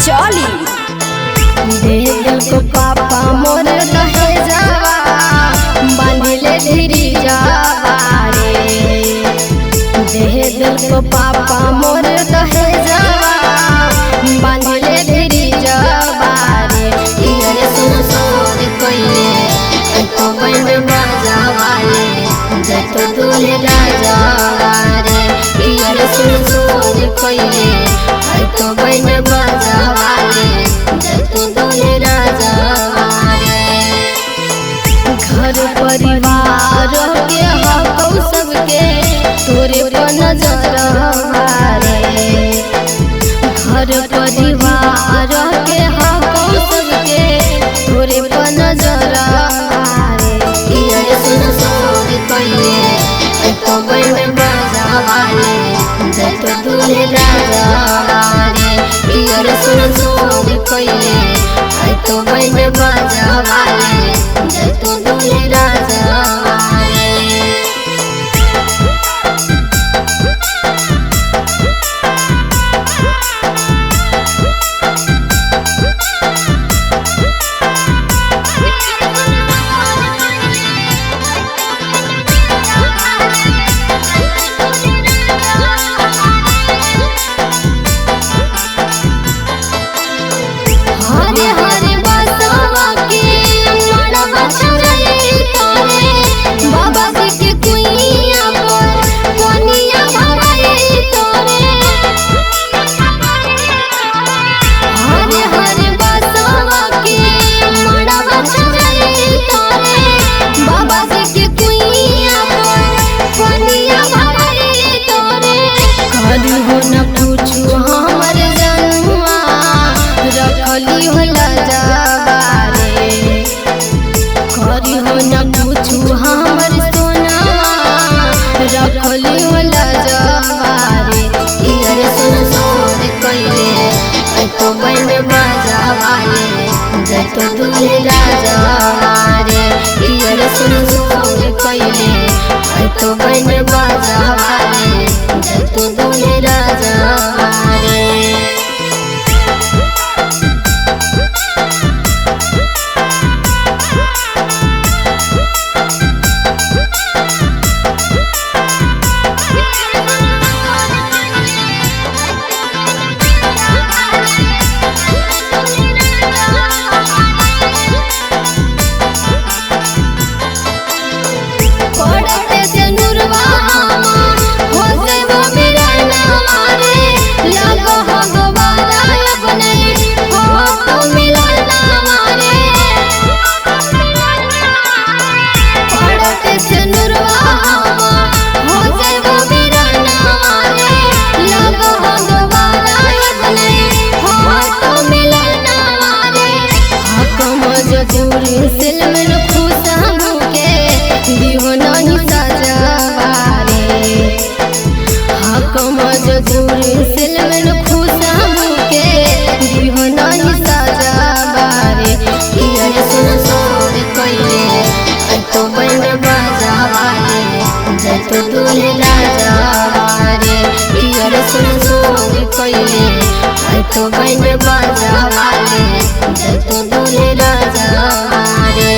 चली दे दिल को पापा मोर दहेजावा बांधिले धीरी जावा रे। दे दिल को पापा मोर दहेजावा बांधिले धीरी जावा रे। इधर सुन सोर कोइले तो बन बाजावा रे जतो दूल्हे राजावा रे। इधर सुन सोर कोइले तो बन बाजावा रे जतो दूल्हे राजावा रे। घर परिवार के हकौ सबके तोरे पर नजर रे। घर परिवार के हकौ सबके तोरे पर नजर रे। इधर सुन सोर कोइले तो बन बाजावा रे जतो दूल्हे राजावा रे। इधर सुन सोर कोइले तो बन बाजावा रे जतो दूल्हे राजावा रे। हरे हरे बसवा के मड़वा छुड़ाई तोरे बाबा जी के कुइया पर कोनिया भराई तोरे। हरे हरे बसवा के मड़वा छुड़ाई तोरे बाबा जी के कुइया पर कोनिया भराई तोरे। करू हो न पूछू हमर जनुआ रखली होला जावा रे। करी हो न पूछू हमर सोनावा रखली होला जावा रे। इधर सुन सोर कोइले तो बन बाजावा रे जतो दूल्हे राजावा रे। इधर सुन सोर कोइले तो बन बाजावा रे जतो दूल्हे राजावा रे। पड़ते से नुरवा हो से वो मेरा नाम रे। लगो हो दोबारा अपने हो तो मिला नाम रे। पड़ते से नुरवा हो से वो मेरा नाम रे। लगो हो दोबारा अपने हो तो मिला नाम रे। हकम जरूर सिलमन खुशबू के दिहो नहीं सजावा रे। हकम जरूर सिलमन खुशबू के दिहो नहीं सजावा रे। इधर सुन सोर कोइले तो बन बाजावा रे जतो दूल्हे राजावा रे। इधर सुन सोर कोइले तो बन बाजावा रे जतो दूल्हे राजावा रे।